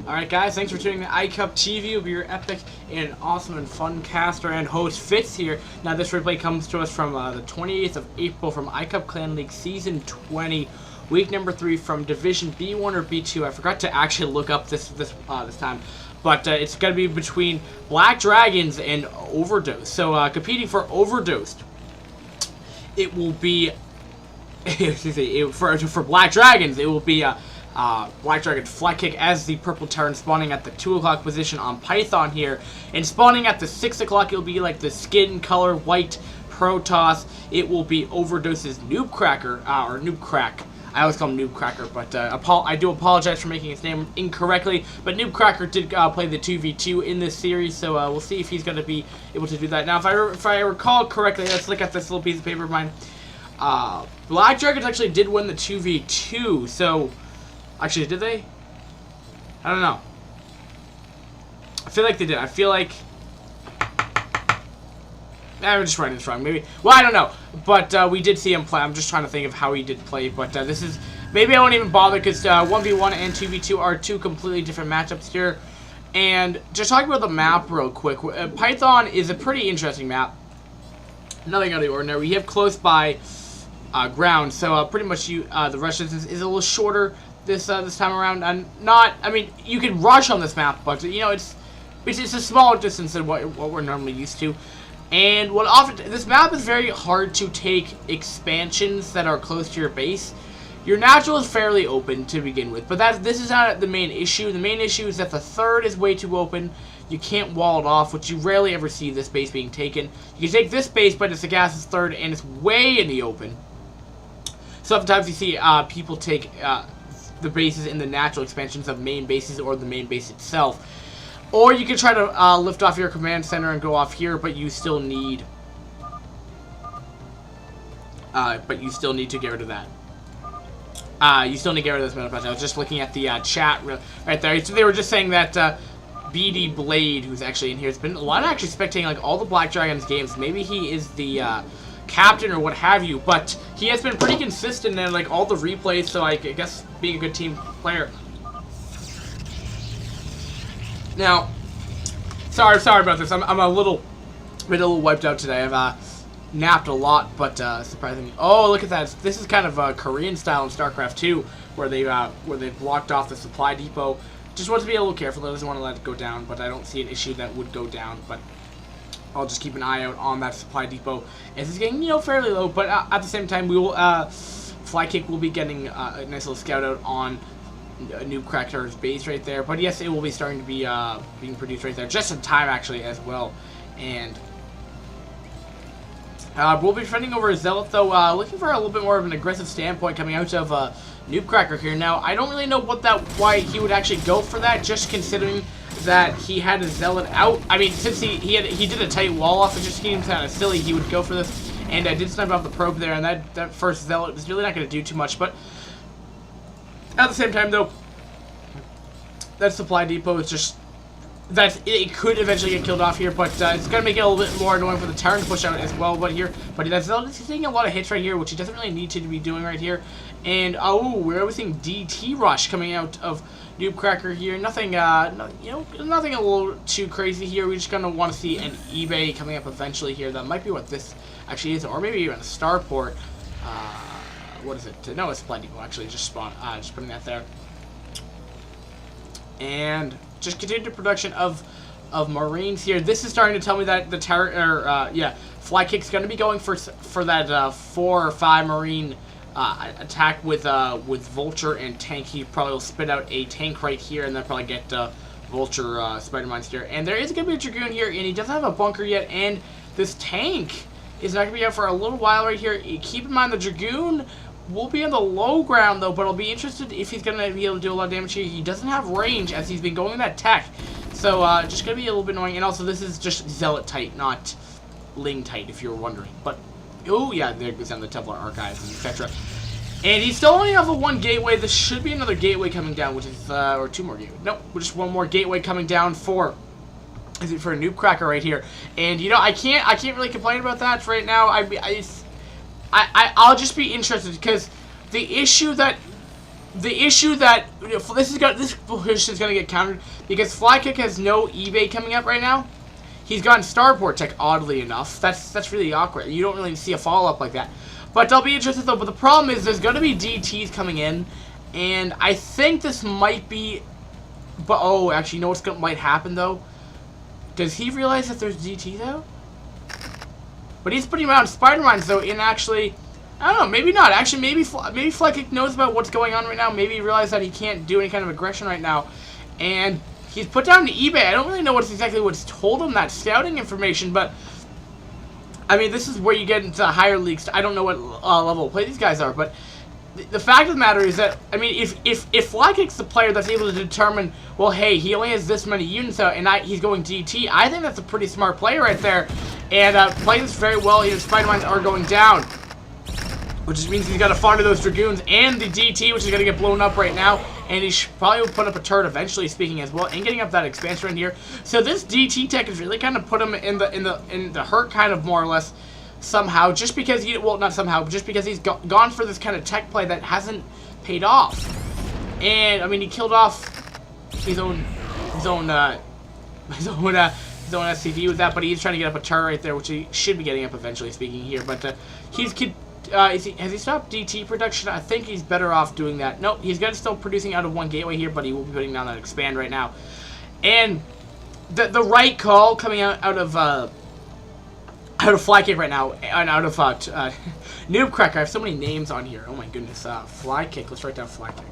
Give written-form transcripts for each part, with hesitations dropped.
Alright guys, thanks for tuning in to iCup TV. Will be your epic and awesome and fun caster and host Fitz here. Now this replay comes to us from the 28th of April from iCup Clan League Season 20, week number 3 from Division B1 or B2. I forgot to actually look up this time. But it's going to be between Black Dragons and Overdose. So competing for Overdosed, it will be, for Black Dragons, it will be Wk.3 as the purple Terran spawning at the 2 o'clock position on Python here. And spawning at the 6 o'clock, it'll be like the skin color white Protoss. It will be Overdose's NewbCrack, or NewbCrack. I always call him NewbCracker, but I do apologize for making his name incorrectly. But NewbCracker did play the 2v2 in this series, so we'll see if he's going to be able to do that. Now, if I recall correctly, let's look at this little piece of paper of mine. Black Dragons actually did win the 2v2, so... Actually, did they? I don't know. I feel like they did. I feel like... I'm just writing this wrong. Maybe. Well, I don't know. But we did see him play. I'm just trying to think of how he did play. But this is... Maybe I won't even bother because 1v1 and 2v2 are two completely different matchups here. And just talking about the map real quick. Python is a pretty interesting map. Nothing out of the ordinary. We have close by ground. So pretty much the rush distance is a little shorter this time around. And not... I mean, you can rush on this map. But, you know, it's a smaller distance than what we're normally used to. And this map is very hard to take expansions that are close to your base. Your natural is fairly open to begin with, but this is not the main issue. The main issue is that the third is way too open. You can't wall it off, which you rarely ever see this base being taken. You can take this base, but it's the gas's third, and it's way in the open. Sometimes you see people take the bases in the natural expansions of main bases or the main base itself. Or you can try to lift off your command center and go off here, but you still need to get rid of that. You still need to get rid of this metal patch. I was just looking at the chat right there. So they were just saying that BD Blade, who's actually in here, has been a lot of actually spectating like all the Black Dragons games. Maybe he is the captain or what have you, but he has been pretty consistent in like all the replays. So I guess being a good team player. Now, sorry about this. I'm a little wiped out today. I've napped a lot, but surprisingly. Oh, look at that! This is kind of Korean style in StarCraft 2, where they blocked off the supply depot. Just want to be a little careful. I doesn't want to let it go down, but I don't see an issue that would go down. But I'll just keep an eye out on that supply depot as it's getting fairly low. But at the same time, we will FlyKick will be getting a nice little scout out on NewbCrack's base right there, but yes, it will be starting to be being produced right there, just in time actually as well. And we'll be defending over a Zealot though, looking for a little bit more of an aggressive standpoint coming out of NewbCracker here. Now I don't really know why he would actually go for that, just considering that he had a Zealot out. I mean, since he did a tight wall off, it just seems kind of silly he would go for this. And I did snipe off the probe there, and that first Zealot is really not going to do too much, but at the same time, though, that supply depot is just... It could eventually get killed off here, but it's going to make it a little bit more annoying for the Terran to push out as well. But he's taking a lot of hits right here, which he doesn't really need to be doing right here. And, oh, we're seeing DT Rush coming out of NewbCracker here. Nothing, nothing a little too crazy here. We're just going to want to see an eBay coming up eventually here. That might be what this actually is, or maybe even a starport. What is it? No, it's supply depot actually. Just putting that there. And just continued production of Marines here. This is starting to tell me that the FlyKick's going to be going for that 4 or 5 Marine attack with Vulture and Tank. He probably will spit out a tank right here, and then probably get Vulture Spider Mines here. And there is going to be a Dragoon here, and he doesn't have a bunker yet. And this tank is not going to be out for a little while right here. Keep in mind the Dragoon will be on the low ground though, but I'll be interested if he's going to be able to do a lot of damage here. He doesn't have range as he's been going in that tech. So just going to be a little bit annoying. And also this is just Zealot tight, not Ling tight if you're wondering. But, oh yeah, there goes down the Templar Archives and etc. And he's still only off of 1 gateway. This should be another gateway coming down, which is, or 2 more gateways. Nope, just 1 more gateway coming down for a NewbCracker right here. And I can't really complain about that right now. I'll just be interested because the issue that the issue that this position is going to get countered because FlyKick has no eBay coming up right now. He's gotten Starport Tech, oddly enough. That's really awkward. You don't really see a follow-up like that. But I'll be interested, though. But the problem is there's going to be DTs coming in. And I think this might be... But, oh, actually, you know what might happen, though? Does he realize that there's DTs out? But he's putting around Spider-Mines, though, in actually... I don't know, maybe not. Actually, maybe FlyKick knows about what's going on right now. Maybe he realized that he can't do any kind of aggression right now. And... he's put down the eBay. I don't really know what's told him that scouting information, but I mean, this is where you get into higher leagues. I don't know what level of play these guys are, but the fact of the matter is that, I mean, if FlyKick's the player that's able to determine, well, hey, he only has this many units out, and he's going DT, I think that's a pretty smart play right there, and playing this very well. His Spider-Mines are going down, which just means he's got to fire those Dragoons and the DT, which is going to get blown up right now. And he should probably put up a turret eventually, speaking as well, and getting up that expansion in here. So this DT tech has really kind of put him in the hurt, kind of more or less, somehow, just because not somehow, but just because he's gone for this kind of tech play that hasn't paid off. And I mean, he killed off his own SCV with that, but he's trying to get up a turret right there, which he should be getting up eventually, speaking here. But has he stopped DT production? I think he's better off doing that. Nope, he's going to still producing out of one gateway here, but he will be putting down that expand right now. And the right call coming out of FlyKick right now, and out of NewbCrack. I have so many names on here. Oh my goodness. FlyKick. Let's write down FlyKick.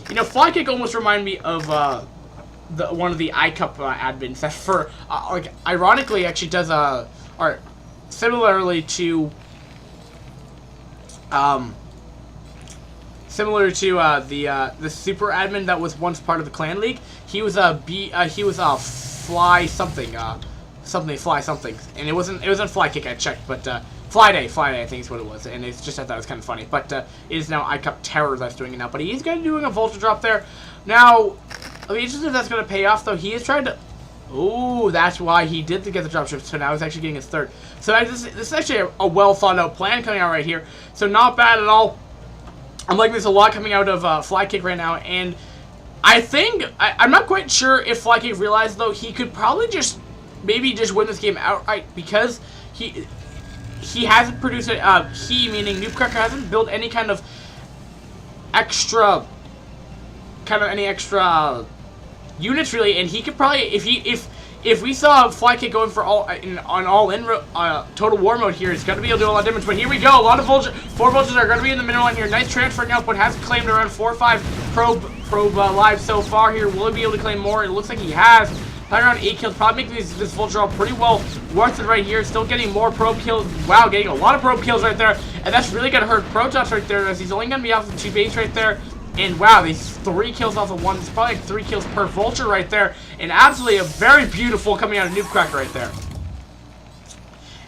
You know, FlyKick almost reminded me of one of the iCup admins that ironically actually does or similarly to the super admin that was once part of the clan league. He was fly something, and it wasn't FlyKick. I checked, but Flyday I think is what it was, and it's just I thought it was kind of funny. But it is now iCup Terror that's doing it now. But he's going to be doing a Volta drop there. Now, I'll be interested if that's going to pay off, though. He is trying to. Oh, that's why he did get the dropship. So now he's actually getting his third. So this is actually a well thought out plan coming out right here. So not bad at all. I'm liking this a lot coming out of FlyKick right now, and I think I'm not quite sure if FlyKick realized, though, he could probably maybe just win this game outright because he hasn't produced he meaning NewbCracker hasn't built any kind of extra units really, and he could probably if we saw FlyKick going for all-in total war mode here, it's going to be able to do a lot of damage. But here we go, a lot of vultures. 4 vultures are going to be in the middle line here. Nice transferring output, has claimed around 4 or 5 probe lives so far here. Will he be able to claim more? It looks like he has. Probably around 8 kills, probably making this vulture all pretty well worth it right here. Still getting more probe kills. Wow, getting a lot of probe kills right there, and that's really going to hurt Protoss right there, as he's only going to be off of 2 base right there. And wow, these 3 kills off of 1. It's probably like 3 kills per vulture right there. And absolutely a very beautiful coming out of NewbCrack right there.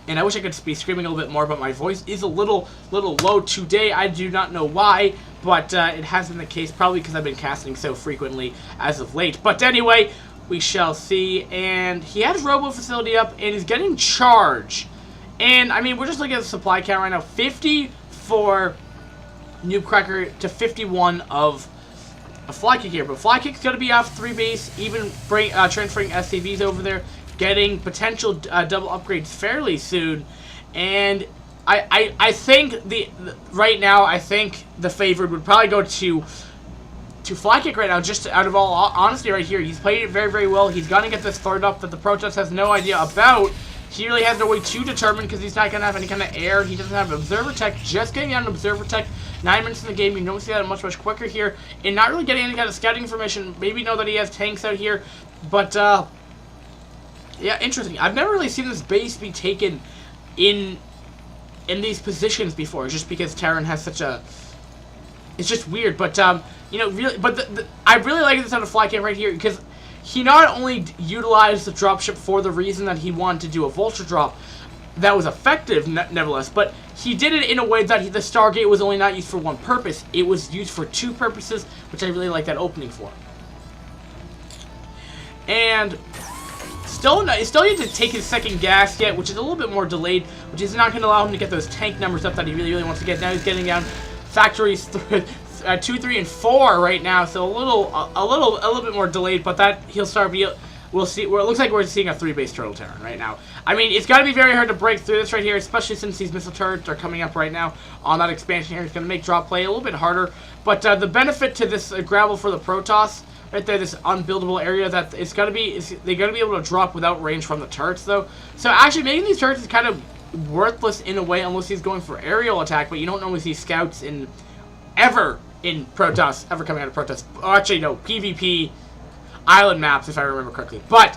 And I wish I could be screaming a little bit more, but my voice is a little low today. I do not know why, but it has been the case, probably because I've been casting so frequently as of late. But anyway, we shall see. And he has Robo Facility up, and he's getting charge. And I mean, we're just looking at the supply count right now. 50 for NewbCracker to 51 of FlyKick here, but FlyKick's going to be off 3 base, even transferring SCVs over there, getting potential double upgrades fairly soon, and I think right now I think the favorite would probably go to FlyKick right now, just out of all honesty right here. He's played it very, very well. He's going to get this third up that the Protoss has no idea about. He really has no way to determine because he's not going to have any kind of air. He doesn't have Observer Tech. Just getting out an Observer Tech. 9 minutes in the game. You don't see that much quicker here. And not really getting any kind of scouting information. Maybe know that he has tanks out here. But, yeah, interesting. I've never really seen this base be taken in these positions before. Just because Terran has such a... It's just weird. But, you know, really... But I really like this out of FlyKick right here because... He not only utilized the dropship for the reason that he wanted to do a vulture drop that was effective, nevertheless, but he did it in a way that the Stargate was only not used for one purpose. It was used for 2 purposes, which I really like that opening for. And still yet to take his second gas yet, which is a little bit more delayed, which is not going to allow him to get those tank numbers up that he really wants to get. Now he's getting down factories 2, 3, and 4 right now, so a little bit more delayed, but that he'll start be. We'll see. Well, it looks like we're seeing a 3-base turtle Terran right now. I mean, it's got to be very hard to break through this right here, especially since these missile turrets are coming up right now on that expansion here. It's going to make drop play a little bit harder, but the benefit to this gravel for the Protoss right there, this unbuildable area, that it's got to be, they're going to be able to drop without range from the turrets though. So actually, making these turrets is kind of worthless in a way, unless he's going for aerial attack. But you don't normally see scouts ever in Protoss, ever coming out of Protoss. Oh, actually, no, PvP island maps, if I remember correctly. But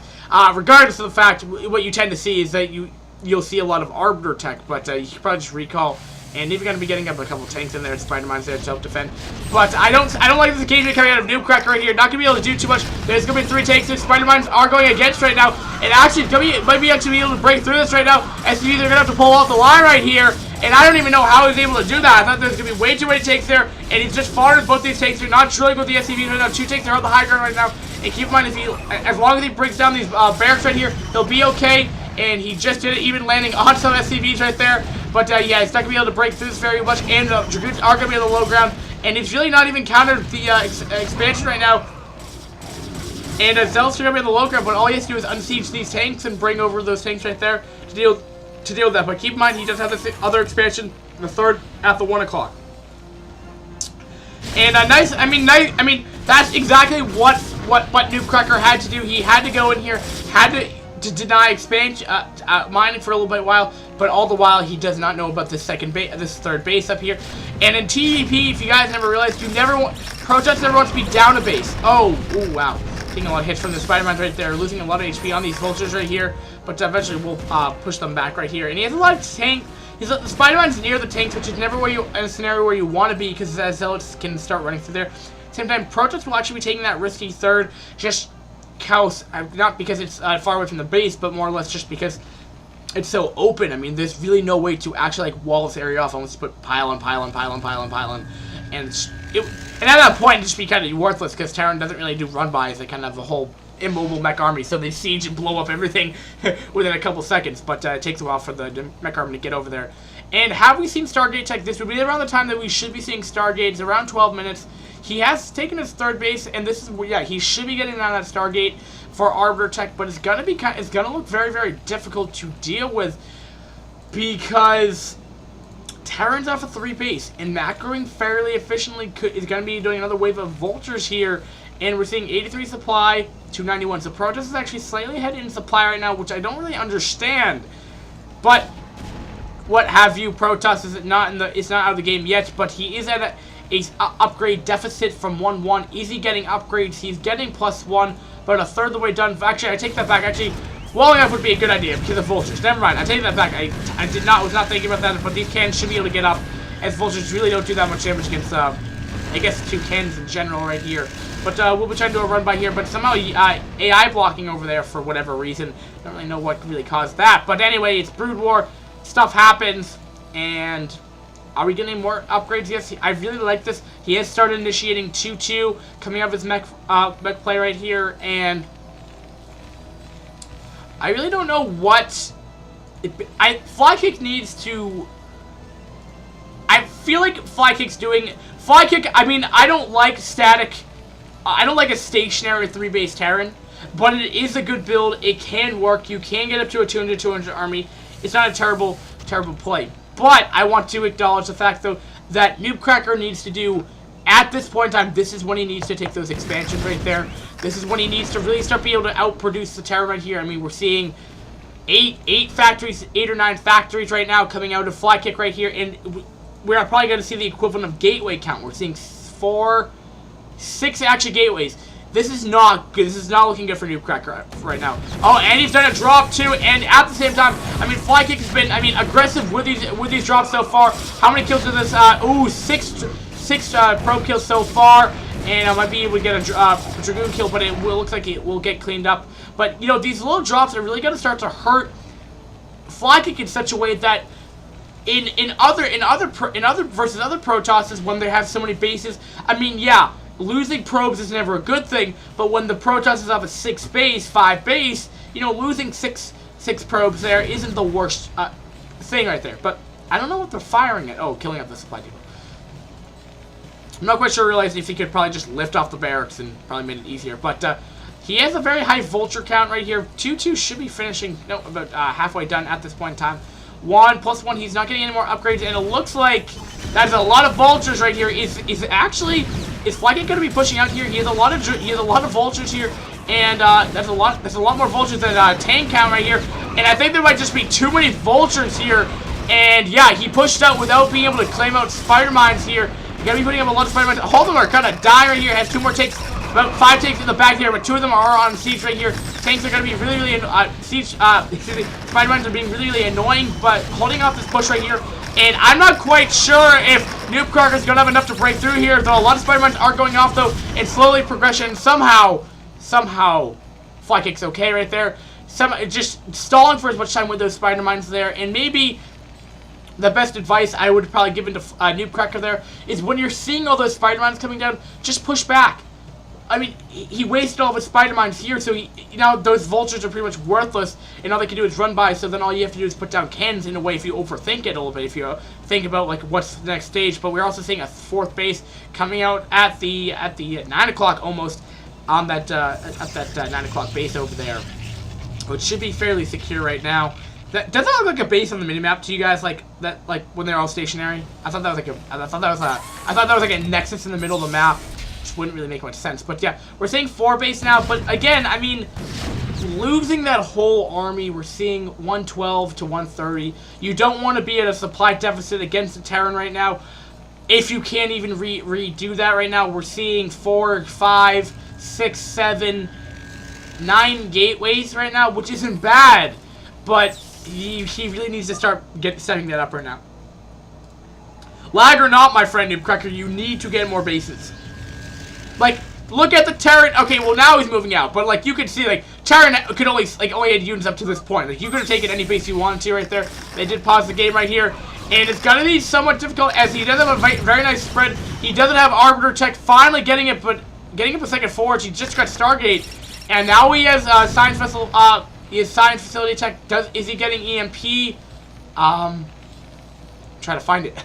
regardless of the fact, what you tend to see is that you'll see a lot of Arbiter tech, but you can probably just recall. And if you're going to be getting up a couple tanks in there, Spider-Man's there to self-defend. But I don't like this engagement coming out of NewbCrack right here. Not going to be able to do too much. There's going to be 3 tanks that Spider-Mans are going against right now. And actually, might be actually be able to break through this right now. SCV, they're going to have to pull off the line right here. And I don't even know how he was able to do that. I thought there was going to be way too many tanks there. And he's just fired both these tanks. They're not drilling with the SCVs right now. 2 tanks are on the high ground right now. And keep in mind, as long as he breaks down these barracks right here, he'll be okay. And he just did it, even landing on some SCVs right there. But yeah, he's not going to be able to break through this very much. And Dragoons are going to be on the low ground. And it's really not even countered the expansion right now. And Zealots are going to be on the low ground. But all he has to do is unsiege these tanks and bring over those tanks right there to deal with that. But keep in mind, he does have this other expansion, the 3rd at the 1 o'clock. And nice. I mean, that's exactly what NewbCracker had to do. He had to go in here, had to deny expansion, mining for a little bit while, but all the while he does not know about this 3rd base up here. And in TVP, if you guys never realized, Protoss never wants to be down a base. Oh, ooh, wow. Taking a lot of hits from the Spider-Man right there, losing a lot of HP on these vultures right here, but eventually we'll push them back right here. And he has a lot of tank. The Spider-Man's near the tanks, which is never in a scenario where you want to be, because Zealots can start running through there. Same time, Protoss will actually be taking that risky 3rd, just not because it's far away from the base, but more or less just because it's so open. I mean, there's really no way to actually wall this area off unless you put pile on pile on pile on pile on pile on. And at that point, it'd just be kind of worthless because Terran doesn't really do run-bys. They kind of have a whole immobile mech army, so they siege and blow up everything within a couple seconds. But it takes a while for the mech army to get over there. And have we seen Stargate tech? This would be around the time that we should be seeing Stargate. It's around 12 minutes. He has taken his 3rd base, and this is where, yeah, he should be getting on that Stargate for Arbiter tech, but it's gonna look very, very difficult to deal with because Terran's off a 3 base, and macroing fairly efficiently is gonna be doing another wave of vultures here, and we're seeing 83 supply, 291. So Protoss is actually slightly ahead in supply right now, which I don't really understand. But what have you, Protoss is not out of the game yet, but he is at a upgrade deficit from 1-1. Is he getting upgrades? He's getting +1, but a 3rd of the way done. Actually, I take that back. Actually, walling off would be a good idea because of vultures. Never mind. I take that back. I was not thinking about that, but these cannons should be able to get up, as vultures really don't do that much damage against, I guess, 2 cannons in general right here. But we'll be trying to do a run by here, but somehow AI blocking over there for whatever reason. Don't really know what really caused that. But anyway, it's Brood War. Stuff happens, and are we getting more upgrades? Yes, I really like this. He has started initiating 2-2, coming out of his mech play right here, and I really don't know what... FlyKick needs to... I feel like FlyKick's doing... FlyKick, I mean, I don't like static... I don't like a stationary 3-base Terran, but it is a good build. It can work. You can get up to a 200 army. It's not a terrible play. But I want to acknowledge the fact, though, that NewbCracker needs to do, at this point in time, this is when he needs to take those expansions right there. This is when he needs to really start being able to outproduce the Terran right here. I mean, we're seeing 8 or 9 factories right now coming out of FlyKick right here, and we're probably going to see the equivalent of gateway count. We're seeing 6 actually gateways. This is not good. This is not looking good for NewbCracker right now. Oh, and he's done a drop too. And at the same time, I mean, FlyKick has been, aggressive with these drops so far. How many kills is this? Ooh, 6 probe kills so far. And I might be able to get a Dragoon kill, but it looks like it will get cleaned up. But, you know, these little drops are really going to start to hurt FlyKick in such a way that in other versus other Protosses, when they have so many bases, I mean, yeah, losing probes is never a good thing, but when the Protosses have a 6 base, 5 base, you know, losing six probes there isn't the worst thing right there. But I don't know what they're firing at. Oh, killing up the supply depot. I'm not quite sure realized if he could probably just lift off the barracks and probably made it easier. But he has a very high vulture count right here. 2-2 should be finishing, no, about halfway done at this point in time. 1+1, he's not getting any more upgrades, and it looks like that's a lot of vultures right here. Is FlyKick going to be pushing out here? He has a lot of vultures here, and that's a lot more vultures than tank count right here. And I think there might just be too many vultures here. And yeah, he pushed out without being able to claim out spider mines here. You gotta be putting up a lot of spider mines. All of them are kind of dying right here. Has 2 more takes, about 5 takes in the back here, but 2 of them are on siege right here. Tanks are gonna be really spider mines are being really annoying, but holding off this push right here. And I'm not quite sure if NewbCrack is gonna have enough to break through here, though a lot of spider mines are going off though, and slowly progression somehow FlyKick's okay right there. Just stalling for as much time with those spider mines there, and maybe the best advice I would probably give into NewbCracker there is when you're seeing all those spider mines coming down, just push back. I mean, he wasted all of his spider mines here, so those vultures are pretty much worthless, and all they can do is run by. So then all you have to do is put down cannons in a way if you overthink it a little bit, if you think about like what's the next stage. But we're also seeing a 4th base coming out at the 9 o'clock almost on that at that 9 o'clock base over there, which should be fairly secure right now. Does that look like a base on the minimap to you guys, like that, like when they're all stationary? I thought that was like a nexus in the middle of the map, which wouldn't really make much sense. But yeah, we're seeing 4 base now. But again, I mean, losing that whole army, we're seeing 112 to 130. You don't want to be at a supply deficit against the Terran right now. If you can't even redo that right now, we're seeing 4, 5, 6, 7, 9 gateways right now, which isn't bad, but he really needs to start setting that up right now. Lag or not, my friend NewbCracker, you need to get more bases. Like, look at the Terran. Okay, well now he's moving out, but like you could see, like Terran could only had units up to this point. Like you could have taken any base you wanted to right there. They did pause the game right here, and it's gonna be somewhat difficult as he does have a very nice spread. He doesn't have Arbiter Tech, finally getting it, but getting up a second forge. He just got Stargate, and now he has Science Vessel. He has Science Facility Tech. Is he getting EMP? Try to find it.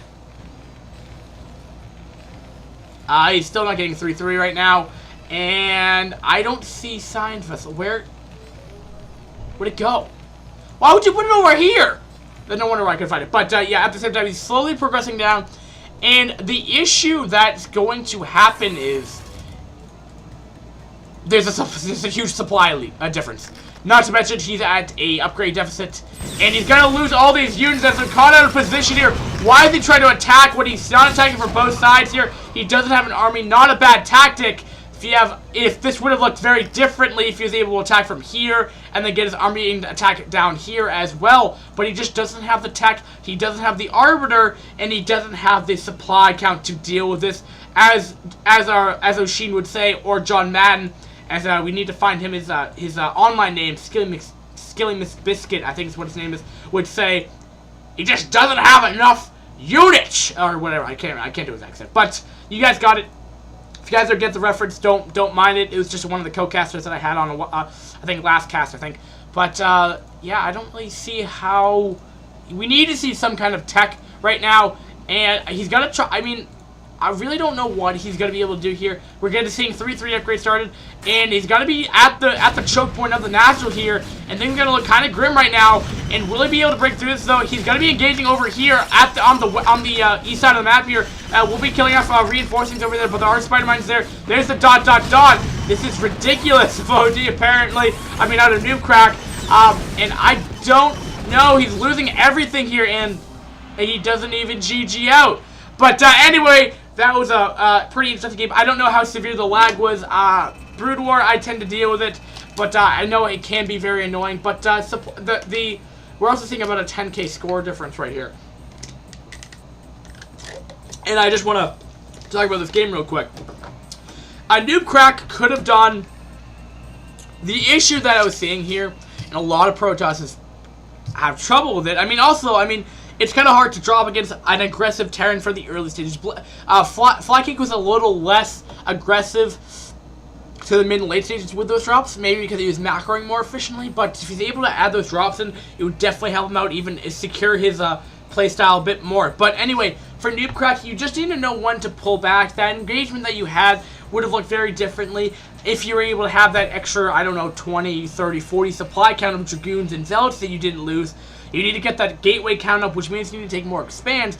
He's still not getting 3-3 right now. And I don't see Science Vessel. Where'd it go? Why would you put it over here? There's no wonder why I couldn't find it. But yeah, at the same time, he's slowly progressing down. And the issue that's going to happen is there's a huge supply difference. Not to mention, he's at a upgrade deficit, and he's gonna lose all these units as they're caught out of position here. Why is he trying to attack when he's not attacking from both sides here? He doesn't have an army, not a bad tactic. If this would have looked very differently if he was able to attack from here and then get his army and attack down here as well. But he just doesn't have the tech, he doesn't have the Arbiter, and he doesn't have the supply count to deal with this, as O'Sheen would say, or John Madden. As we need to find him his online name, Skilly Miss Biscuit, I think is what his name is, would say he just doesn't have enough units or whatever. I can't do his accent, but you guys got it. If you guys don't get the reference, don't mind it. It was just one of the co-casters that I had on I think last cast, I think. But yeah, I don't really see how we need to see some kind of tech right now, and he's gonna try. I mean, I really don't know what he's going to be able to do here. We're going to seeing 3-3 upgrade started, and he's going to be at the choke point of the National here, and things are going to look kind of grim right now. And will he be able to break through this though? He's going to be engaging over here at on the east side of the map here. We'll be killing off reinforcings over there, but there are spider mines there. There's the ... This is ridiculous of OD apparently. I mean, out of NewbCrack, and I don't know. He's losing everything here, and he doesn't even GG out. But anyway, that was a pretty interesting game. I don't know how severe the lag was. Brood War, I tend to deal with it, but I know it can be very annoying. But we're also seeing about a 10k score difference right here. And I just want to talk about this game real quick. NewbCrack could have done the issue that I was seeing here, and a lot of Protosses have trouble with it. I mean, it's kind of hard to draw up against an aggressive Terran for the early stages. FlyKick was a little less aggressive to the mid and late stages with those drops, maybe because he was macroing more efficiently, but if he's able to add those drops in, it would definitely help him out, even secure his playstyle a bit more. But anyway, for NewbCrack, you just need to know when to pull back. That engagement that you had would have looked very differently if you were able to have that extra, I don't know, 20, 30, 40 supply count of Dragoons and Zealots that you didn't lose. You need to get that gateway count up, which means you need to take more expands.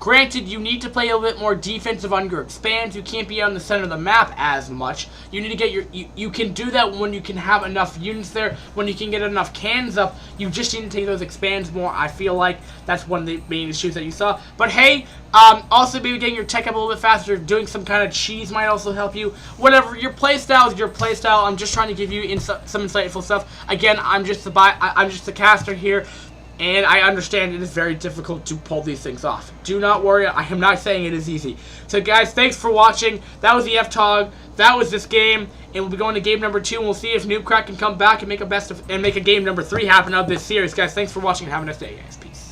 Granted, you need to play a little bit more defensive on your expands. You can't be on the center of the map as much. You need to get your... You can do that when you can have enough units there, when you can get enough cans up. You just need to take those expands more. I feel like that's one of the main issues that you saw. But hey, also maybe getting your tech up a little bit faster, doing some kind of cheese might also help you. Whatever, your playstyle is your playstyle. I'm just trying to give you some insightful stuff. Again, I'm just the caster here. And I understand it is very difficult to pull these things off. Do not worry, I am not saying it is easy. So guys, thanks for watching. That was the FTOG. That was this game. And we'll be going to game number 2, and we'll see if NewbCrack can come back and make a game number 3 happen of this series. Guys, thanks for watching, and have a nice day, guys. Peace.